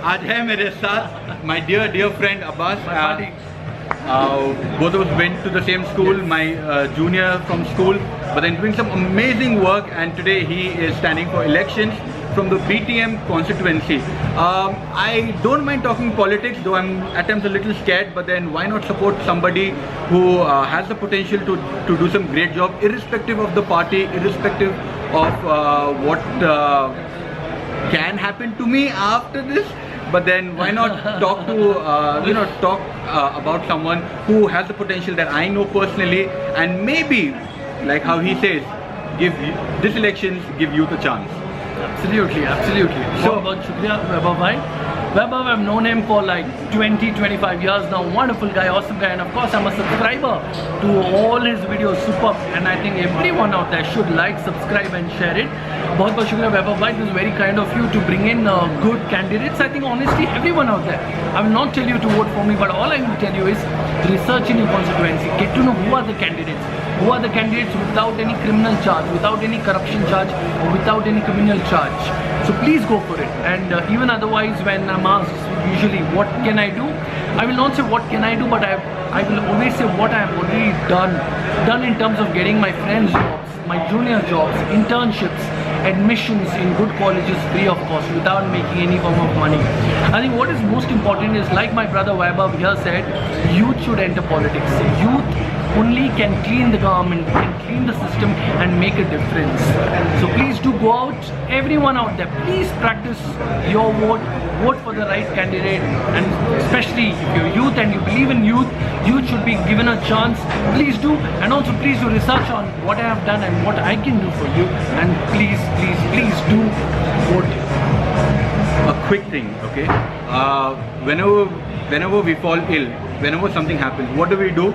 आज है मेरे साथ my dear friend Abbas. Both of us went to the same school, my junior from school, but then doing some amazing work, and today he is standing for elections from the BTM constituency. I don't mind talking politics, though I'm at times a little scared, but then why not support somebody who has the potential to do some great job, irrespective of the party, irrespective of what can happen to me after this. But then why not talk to talk about someone who has the potential that I know personally, and maybe, like how he says, this elections give youth a chance. Absolutely. So, Shukriya, Vaibhav bhai. Vaibhav, I've known him for like 20-25 years now. Wonderful guy, awesome guy, and of course I'm a subscriber to all his videos. Superb, and I think everyone out there should like, subscribe and share it. बहुत बहुत शुक्रिया Vaibhav bhai. It was very kind of you to bring in good candidates. I think honestly everyone out there, I will not tell you to vote for me, but all I will tell you is research in your constituency. Get to know who are the candidates. Who are the candidates without any criminal charge, without any corruption charge, or without any criminal charge. So please go for it. And even otherwise, when I'm asked usually what can I do, I will not say what can I do, but I will always say what I have already done in terms of getting my friends jobs, my junior jobs, internships, admissions in good colleges free of cost without making any form of money. I think what is most important is, like my brother Vaibhav here said, youth should enter politics. Youth only can clean the government, can clean the system and make a difference. So please do go out, everyone out there, please practice your vote for the right candidate, and especially if you're youth and you believe in youth should be given a chance. Please do, and also please do research on what I have done and what I can do for you, and please do vote. A quick thing, okay? Whenever we fall ill, whenever something happens, what do?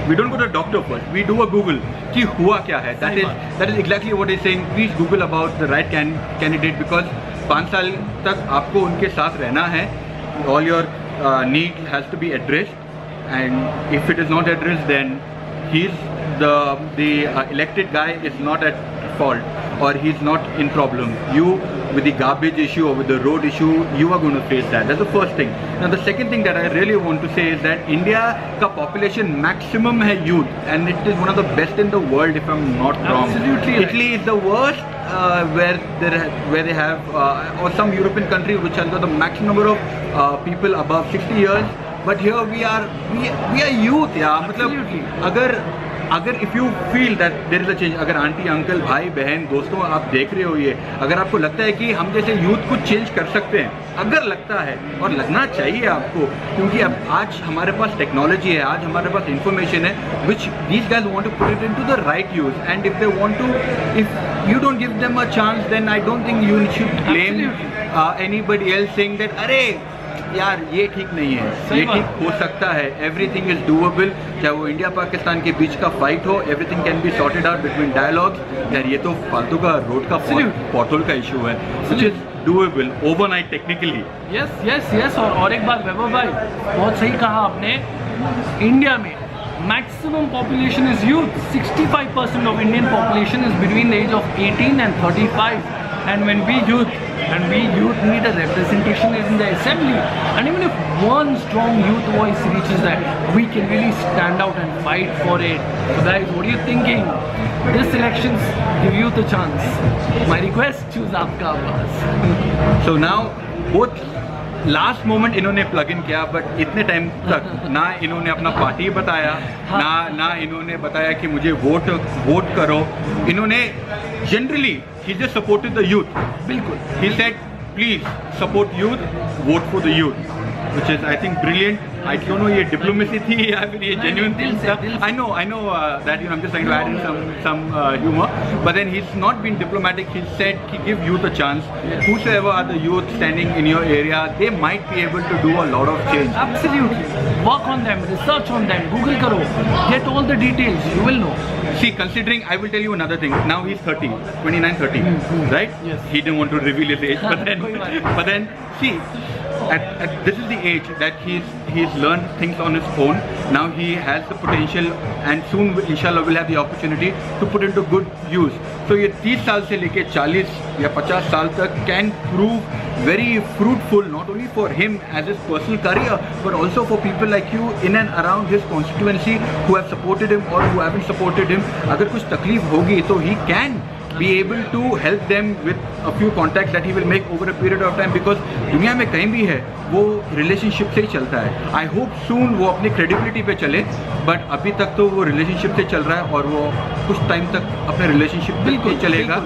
We don't go to a doctor first. We do a Google. कि हुआ क्या है? That is exactly what he's saying. Please Google about the right candidate, because 5 साल तक आपको उनके साथ रहना है. All your need has to be addressed, and if it is not addressed, then the elected guy is not at fault, or he's not in problem. You, with the garbage issue or with the road issue, you are going to face that. That's the first thing. Now the second thing that I really want to say is that India ka population maximum hai youth, and it is one of the best in the world, if I'm not wrong. Absolutely. Italy is the worst, where they have or some European country which has got the maximum number of people above 60 years. But here we are youth, yeah. मतलब अगर if you feel that there is a change, अगर aunty uncle भाई बहन दोस्तों आप देख रहे हो ये, अगर आपको लगता है कि हम जैसे यूथ कुछ चेंज कर सकते हैं, अगर लगता है, और लगना चाहिए आपको, क्योंकि अब आज हमारे पास टेक्नोलॉजी है, आज हमारे पास इंफॉर्मेशन है, which these guys want to put it into the right use, and if they want to, if you don't give them a chance, then I don't think you should blame anybody else saying that अरे यार ये ठीक नहीं है, ये ठीक हो सकता है. Everything is doable. चाहे वो इंडिया पाकिस्तान के बीच का फाइट हो, everything can be sorted out between dialogues. यार ये तो फालतू का रोड का पोर्टल का इशू है, which is doable overnight technically. Yes. और एक बात वैभव भाई, बहुत सही कहा आपने. इंडिया में maximum population is youth. 65% of Indian population is between the age of 18 and 35, and when we youth need a representation in the assembly, and even if one strong youth voice reaches that, we can really stand out and fight for it. So guys, what are you thinking? This elections give youth a chance. My request, choose आपका आवाज. So now both last moment इन्होंने plug in किया, but इतने time तक ना इन्होंने अपना party बताया, ना इन्होंने बताया कि मुझे वोट करो. इन्होंने generally he just supported the youth. बिल्कुल. He said please support youth, vote for the youth, which is I think brilliant. I don't know ये diplomacy थी या फिर ये genuine thing था. I know that I'm just trying to add in some humor, but then he's not been diplomatic. He said he give youth a chance. Whosoever are the youth standing in your area, they might be able to do a lot of change. Absolutely. Work on them, research on them, Google karo, get all the details, you will know. See, considering, I will tell you another thing. Now he's 29-30, right? Yes. He didn't want to reveal his age, but then see, this is the age that he's learned things on his own. Now he has the potential, and soon inshallah will have the opportunity to put into good use. So ये 30 साल से लेके 40 या 50 साल तक can prove very fruitful, not only for him as his personal career, but also for people like you in and around his constituency who have supported him or who haven't supported him. अगर कुछ तकलीफ होगी तो he can be able to help them with a few contacts that he will make over a period of time, because दुनिया में कहीं भी है वो रिलेशनशिप से ही चलता है. I hope soon वो अपनी क्रेडिबिलिटी पे चले, बट अभी तक तो वो रिलेशनशिप से चल रहा है और वो कुछ टाइम तक अपने रिलेशनशिप पे ही चलेगा.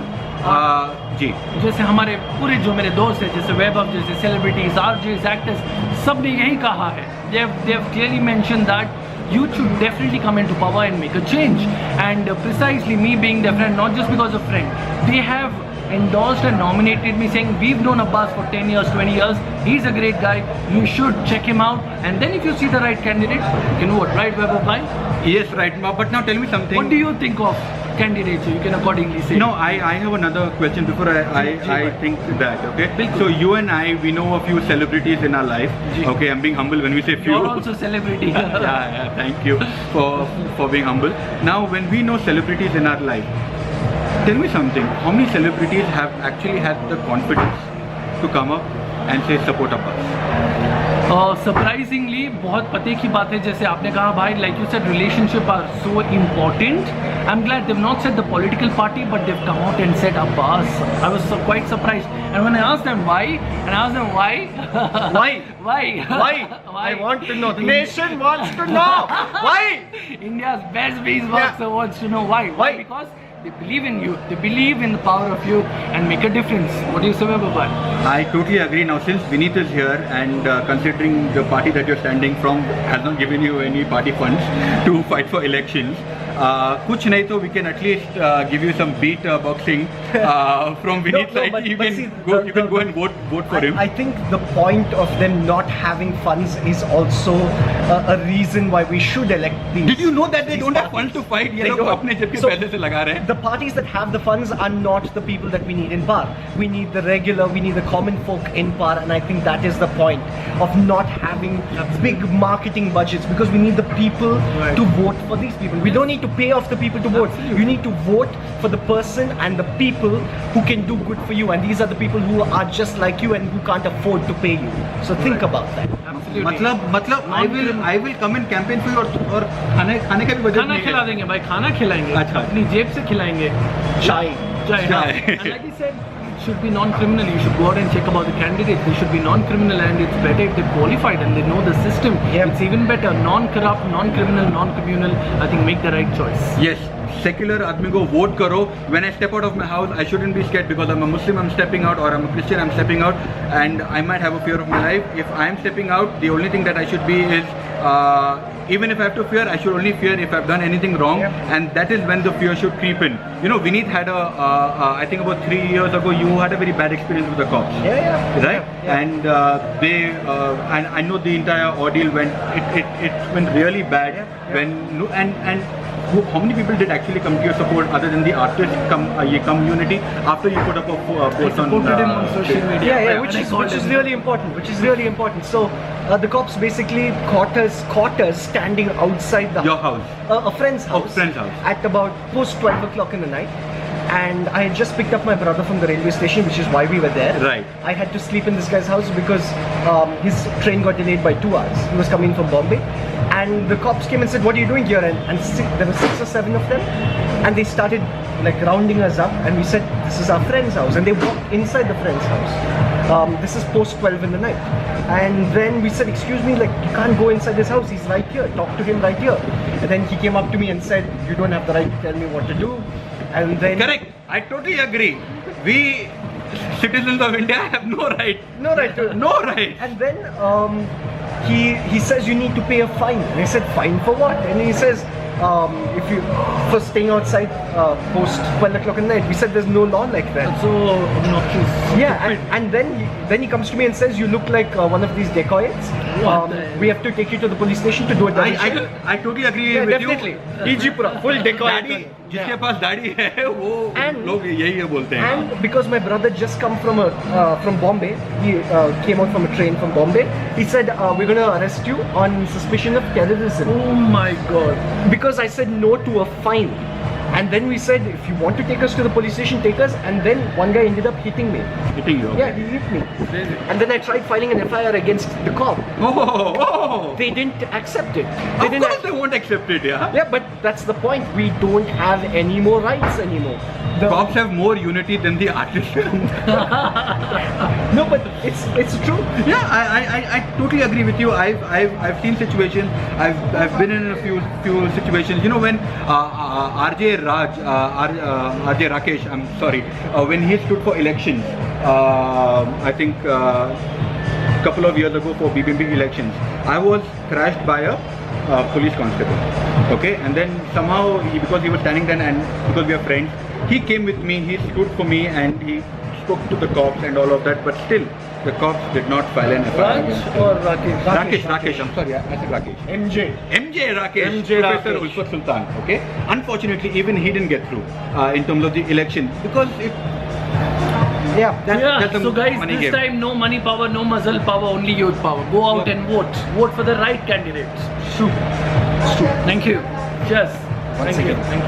जी, जैसे हमारे पूरे जो मेरे दोस्त हैं, जैसे वैभव, जैसे सेलिब्रिटीज, आरजेस, एक्टर्स, सब ने यही कहा है. they have clearly mentioned that youth should definitely come into power and make a change. And precisely me being their friend, not just because of friend, they have endorsed and nominated me, saying we've known Abbas for 10 years, 20 years, he's a great guy, you should check him out. And then if you see the right candidate, you know what, right, Web of Line? Yes, right. But now tell me something. What do you think of candidates? So you can accordingly say. No, I have another question before I think that, okay? So you and I, we know a few celebrities in our life. Okay, I'm being humble when we say few. You're also celebrity. yeah, thank you for being humble. Now, when we know celebrities in our life, tell me something. How many celebrities have actually had the confidence to come up and say support Abbas? Surprisingly बहुत पते की बात है, जैसे आपने कहा भाई, like you said, relationship are so important. I am glad they've not said the political party, but they've come out and said Abbas. I was quite surprised, and when I asked them why, I want to know. The nation wants to know. Why? India's best beeswax wants to know why. Because they believe in youth, they believe in the power of youth and make a difference. What do you say about that? I totally agree. Now, since Vineet is here and considering the party that you're standing from has not given you any party funds to fight for elections, कुछ नहीं तो we can at least give you some beat boxing from Vineet's side. But you can go and vote for him. I think the point of them not having funds is also a reason why we should elect these. Did you know that they don't have funds to fight? ये लोग अपने जेब के पैसे से लगा रहे हैं. The parties that have the funds are not the people that we need in power. We need the regular, we need the common folk in power, and I think that is the point of not having big marketing budgets, because we need the people to vote for these people. We don't need to pay off the people to vote. You need to vote for the person and the people who can do good for you, and these are the people who are just like you and who can't afford to pay you. So think about that. मतलब I will come and campaign for you और खाने का भी budget खाना खिला देंगे भाई, खाना खिलाएंगे, अच्छा, अपनी जेब से खिलाएंगे. Chai. And like you said, it should be non-criminal. You should go out and check about the candidates. They should be non-criminal, and it's better if they're qualified and they know the system. It's even better. Non-corrupt, non-criminal, non-communal. I think make the right choice. Yes. Secular आदमी को vote करो. When I step out of my house, I shouldn't be scared because I'm a Muslim, I'm stepping out, or I'm a Christian, I'm stepping out, and I might have a fear of my life. If I'm stepping out, the only thing that I should be is, even if I have to fear, I should only fear if I've done anything wrong, and that is when the fear should creep in. You know, Vineet had I think about 3 years ago, you had a very bad experience with the cops. Right? And and I know the entire ordeal it went really bad. How many people did actually come to your support other than the artist community after you put up a post on? Supported him on social media. Which is really important. So the cops basically caught us standing outside your house, a friend's house, at about post 12 o'clock in the night. And I had just picked up my brother from the railway station, which is why we were there. Right. I had to sleep in this guy's house because his train got delayed by 2 hours. He was coming from Bombay. And the cops came and said, what are you doing here? And there were 6 or 7 of them. And they started like rounding us up. And we said, this is our friend's house. And they walked inside the friend's house. This is post 12 in the night. And then we said, excuse me, like you can't go inside this house. He's right here. Talk to him right here. And then he came up to me and said, you don't have the right to tell me what to do. And then correct. I totally agree. We citizens of India have no right. No right. And then he says you need to pay a fine. And I said, fine for what? And he says, if you for staying outside post 12 o'clock at night. We said there's no law like that. That's so obnoxious. Yeah, and then he comes to me and says, you look like one of these dacoits. We have to take you to the police station to do a double check. I totally agree with definitely. you. EG Pura, full dacoit. जिसके पास दाढ़ी है वो लोग यही बोलते हैं. And because my brother just come from Bombay, he came out from a train from Bombay. He said, we're going to arrest you on suspicion of terrorism. Oh my God. Because I said no to a fine. And then we said, if you want to take us to the police station, take us. And then one guy ended up hitting me. Hitting you? Yeah, he hit me. And then I tried filing an FIR against the cop. Oh. They didn't accept it. Of course they won't accept it, yeah. Yeah, but that's the point. We don't have any more rights anymore. The Cops have more unity than the artists. No, but it's true. Yeah, I totally agree with you. I've seen situations. I've been in a few situations. You know, when RJ Rakesh, I'm sorry, when he stood for elections, I think couple of years ago for BBMP elections, I was crashed by a police constable. Okay, and then somehow because he was standing there and because we are friends, he came with me, he stood for me and he spoke to the cops and all of that, but still the cops did not file an FIR. Raj or Rakesh? Rakesh, I'm sorry, I said Rakesh. MJ Rakesh, MJ Professor Rakesh. Ulfat Sultan. Okay, unfortunately, even he didn't get through in terms of the election because it. Yeah. That's a So guys, money this game. time no money power, no muscle power, only youth power. Go out and vote. Vote for the right candidates. True. Thank you. Cheers. Once Thank you. again. Thank you.